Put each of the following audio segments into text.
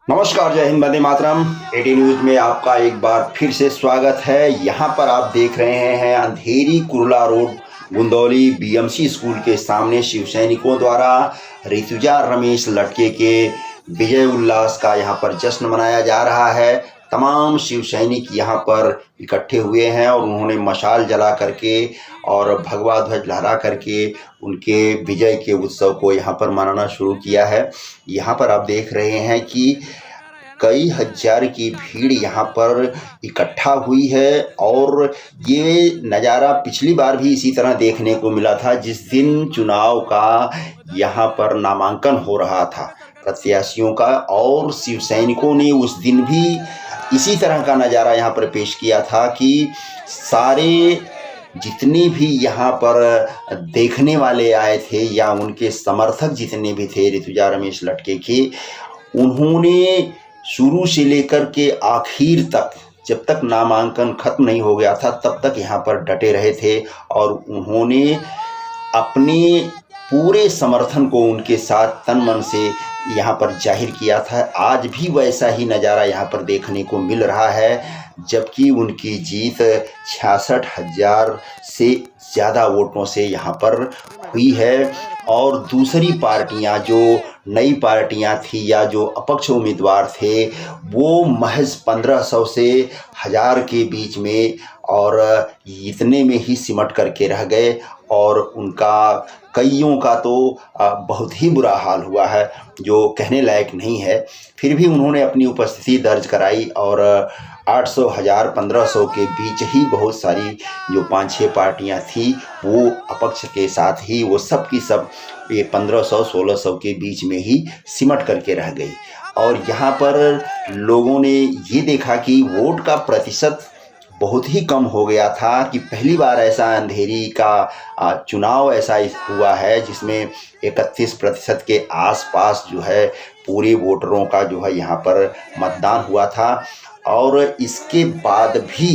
नमस्कार, जय Hind, Vande Mataram. Eighty news में आपका एक बार फिर से स्वागत है। यहाँ पर आप देख रहे हैं अंधेरी कुर्ला रोड गुंदौली बीएमसी स्कूल के सामने शिव सैनिकों द्वारा ऋतुजा रमेश लड़के के विजय उल्लास का यहाँ पर जश्न मनाया जा रहा है। तमाम शिव सैनिक यहाँ पर इकट्ठे हुए हैं और उन्होंने मशाल जला करके और भगवा ध्वज लहरा करके उनके विजय के उत्सव को यहाँ पर मनाना शुरू किया है। यहाँ पर आप देख रहे हैं कि कई हजार की भीड़ यहाँ पर इकट्ठा हुई है और ये नज़ारा पिछली बार भी इसी तरह देखने को मिला था, जिस दिन चुनाव का यहाँ पर नामांकन हो रहा था प्रत्याशियों का, और शिव सैनिकों ने उस दिन भी इसी तरह का नज़ारा यहाँ पर पेश किया था कि सारे जितने भी यहाँ पर देखने वाले आए थे या उनके समर्थक जितने भी थे ऋतुजा रमेश लड़के के, उन्होंने शुरू से लेकर के आखिर तक, जब तक नामांकन खत्म नहीं हो गया था तब तक यहाँ पर डटे रहे थे और उन्होंने अपने पूरे समर्थन को उनके साथ तन मन से यहाँ पर जाहिर किया था। आज भी वैसा ही नज़ारा यहाँ पर देखने को मिल रहा है, जबकि उनकी जीत 66,000 से ज़्यादा वोटों से यहाँ पर हुई है और दूसरी पार्टियां, जो नई पार्टियां थी या जो अपक्ष उम्मीदवार थे, वो महज 1500 से 1000 के बीच में और इतने में ही सिमट करके रह गए और उनका कईयों का तो बहुत ही बुरा हाल हुआ है, जो कहने लायक नहीं है। फिर भी उन्होंने अपनी उपस्थिति दर्ज कराई और 800, 1000, 1500 के बीच ही बहुत सारी जो 5-6 पार्टियां थी वो अपक्ष के साथ ही वो सब की सब ये 1500, 1600 के बीच में ही सिमट करके रह गई। और यहाँ पर लोगों ने ये देखा कि वोट का प्रतिशत बहुत ही कम हो गया था कि पहली बार ऐसा अंधेरी का चुनाव ऐसा हुआ है जिसमें 31% के आसपास जो है पूरे वोटरों का जो है यहाँ पर मतदान हुआ था। और इसके बाद भी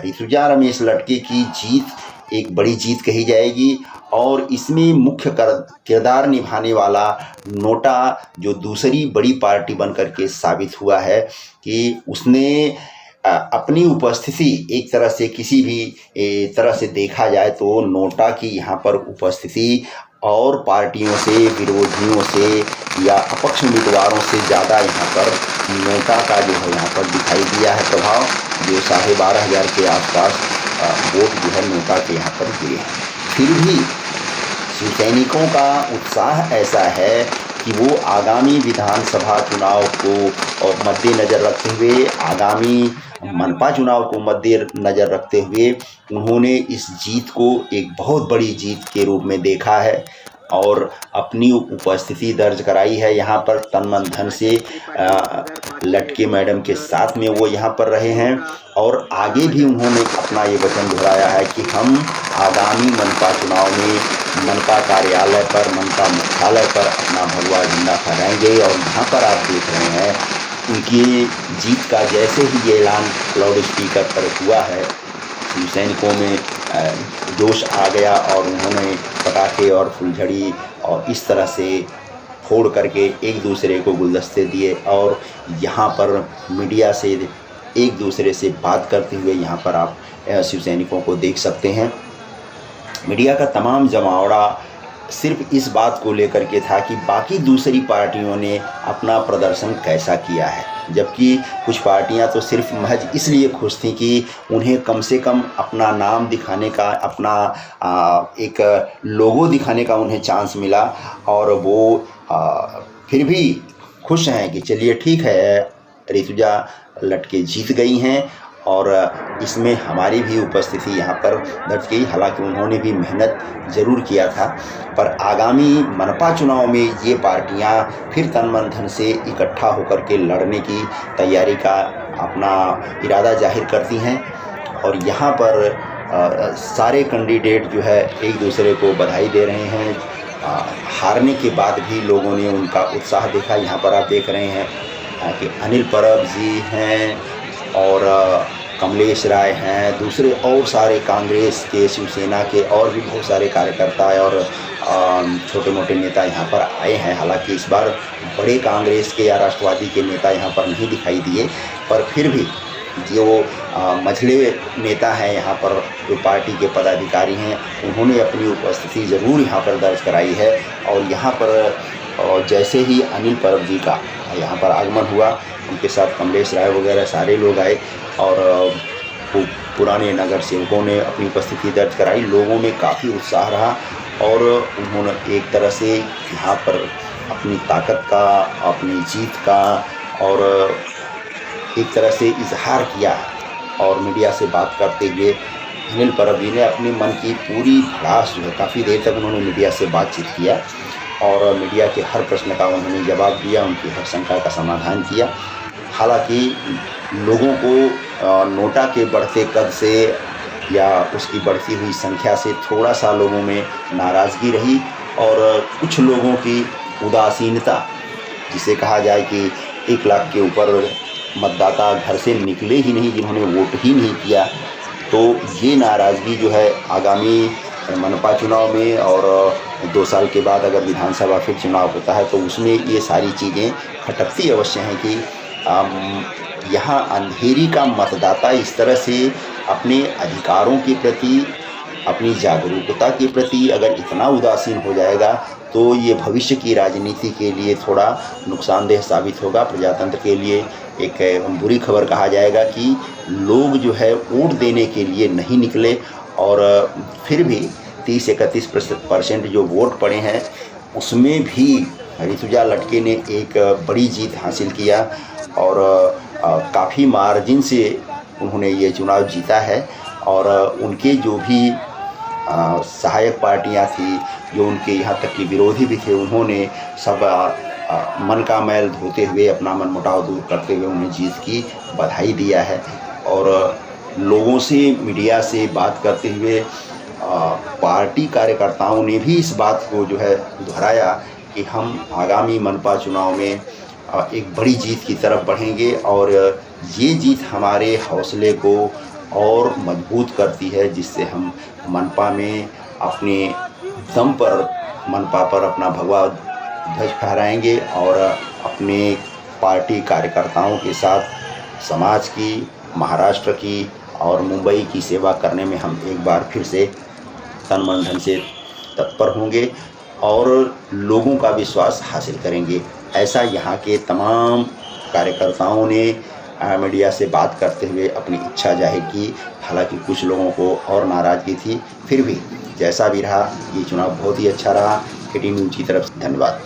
ऋतुजा रमेश लड़के की जीत एक बड़ी जीत कही जाएगी और इसमें मुख्य किरदार निभाने वाला नोटा, जो दूसरी बड़ी पार्टी बन करके साबित हुआ है कि उसने अपनी उपस्थिति एक तरह से किसी भी तरह से देखा जाए तो नोटा की यहाँ पर उपस्थिति और पार्टियों से, विरोधियों से या अपक्ष उम्मीदवारों से ज़्यादा यहाँ पर नोटा का जो है यहाँ पर दिखाई दिया है प्रभाव, जो 12,500 के आसपास वोट जो है नोटा के यहाँ पर गिरे हैं। फिर भी शिव सैनिकों का उत्साह ऐसा है कि वो आगामी विधानसभा चुनाव को और मद्देनज़र रखते हुए, आगामी मनपा चुनाव को मद्देनज़र रखते हुए उन्होंने इस जीत को एक बहुत बड़ी जीत के रूप में देखा है और अपनी उपस्थिति दर्ज कराई है। यहाँ पर तन मन धन से लड़के मैडम के साथ में वो यहाँ पर रहे हैं और आगे भी उन्होंने अपना ये वचन दोहराया है कि हम आगामी मनपा चुनाव में मनपा कार्यालय पर, मनपा मुख्यालय पर अपना भगवा झंडा फहराएंगे। और यहाँ पर आप देख रहे हैं उनकी जीत का जैसे ही ये ऐलान लाउड स्पीकर पर हुआ है, शिव सैनिकों में जोश आ गया और उन्होंने पटाखे और फुलझड़ी और इस तरह से फोड़ करके एक दूसरे को गुलदस्ते दिए और यहाँ पर मीडिया से एक दूसरे से बात करते हुए यहाँ पर आप शिव सैनिकों को देख सकते हैं। मीडिया का तमाम जमावड़ा सिर्फ इस बात को लेकर के था कि बाकी दूसरी पार्टियों ने अपना प्रदर्शन कैसा किया है, जबकि कुछ पार्टियां तो सिर्फ महज इसलिए खुश थीं कि उन्हें कम से कम अपना नाम दिखाने का, अपना एक लोगो दिखाने का उन्हें चांस मिला और वो फिर भी खुश हैं कि चलिए ठीक है, ऋतुजा लड़के जीत गई हैं और इसमें हमारी भी उपस्थिति यहाँ पर दर्ज की। हालांकि उन्होंने भी मेहनत ज़रूर किया था, पर आगामी मनपा चुनाव में ये पार्टियाँ फिर तन मन धन से इकट्ठा होकर के लड़ने की तैयारी का अपना इरादा जाहिर करती हैं और यहाँ पर सारे कैंडिडेट जो है एक दूसरे को बधाई दे रहे हैं। हारने के बाद भी लोगों ने उनका उत्साह देखा। यहाँ पर आप देख रहे हैं कि अनिल परब जी हैं और कमलेश राय हैं, दूसरे और सारे कांग्रेस के, शिवसेना के और भी बहुत सारे कार्यकर्ता और छोटे मोटे नेता यहाँ पर आए हैं। हालांकि इस बार बड़े कांग्रेस के या राष्ट्रवादी के नेता यहाँ पर नहीं दिखाई दिए, पर फिर भी जो मझले नेता हैं यहाँ पर, जो पार्टी के पदाधिकारी हैं, उन्होंने अपनी उपस्थिति ज़रूर यहाँ पर दर्ज कराई है। और यहाँ पर जैसे ही अनिल परब जी का यहाँ पर आगमन हुआ, उनके साथ कमलेश राय वगैरह सारे लोग आए और पुराने नगर सेवकों ने अपनी उपस्थिति दर्ज कराई। लोगों में काफ़ी उत्साह रहा और उन्होंने एक तरह से यहाँ पर अपनी ताकत का, अपनी जीत का और एक तरह से इजहार किया। और मीडिया से बात करते हुए अनिल परब जी ने अपने मन की पूरी भड़ास जो है, काफ़ी देर तक उन्होंने मीडिया से बातचीत किया और मीडिया के हर प्रश्न का उन्होंने जवाब दिया, उनकी हर शंका का समाधान किया। हालांकि लोगों को नोटा के बढ़ते कद से या उसकी बढ़ती हुई संख्या से थोड़ा सा लोगों में नाराज़गी रही और कुछ लोगों की उदासीनता, जिसे कहा जाए कि 1 लाख के ऊपर मतदाता घर से निकले ही नहीं, जिन्होंने वोट ही नहीं किया, तो ये नाराज़गी जो है आगामी मनपा चुनाव में और 2 साल के बाद अगर विधानसभा फिर चुनाव होता है तो उसमें ये सारी चीज़ें खटकती अवश्य हैं कि यहाँ अंधेरी का मतदाता इस तरह से अपने अधिकारों के प्रति, अपनी जागरूकता के प्रति अगर इतना उदासीन हो जाएगा तो ये भविष्य की राजनीति के लिए थोड़ा नुकसानदेह साबित होगा। प्रजातंत्र के लिए एक बुरी खबर कहा जाएगा कि लोग जो है वोट देने के लिए नहीं निकले और फिर भी 30-31% जो वोट पड़े हैं उसमें भी ऋतुजा लटके ने एक बड़ी जीत हासिल किया और काफ़ी मार्जिन से उन्होंने ये चुनाव जीता है। और उनके जो भी सहायक पार्टियां थी, जो उनके यहाँ तक कि विरोधी भी थे, उन्होंने सब मन का मैल धोते हुए, अपना मनमुटाव दूर करते हुए उन्हें जीत की बधाई दिया है। और लोगों से, मीडिया से बात करते हुए पार्टी कार्यकर्ताओं ने भी इस बात को जो है दोहराया कि हम आगामी मनपा चुनाव में एक बड़ी जीत की तरफ बढ़ेंगे और ये जीत हमारे हौसले को और मजबूत करती है, जिससे हम मनपा में अपने दम पर, मनपा पर अपना भगवा ध्वज फहराएंगे और अपने पार्टी कार्यकर्ताओं के साथ समाज की, महाराष्ट्र की और मुंबई की सेवा करने में हम एक बार फिर से तन मन धन से तत्पर होंगे और लोगों का विश्वास हासिल करेंगे। ऐसा यहाँ के तमाम कार्यकर्ताओं ने मीडिया से बात करते हुए अपनी इच्छा जाहिर की। हालांकि कुछ लोगों को और नाराज़गी थी, फिर भी जैसा भी रहा ये चुनाव बहुत ही अच्छा रहा। 18 न्यूज़ की तरफ से धन्यवाद।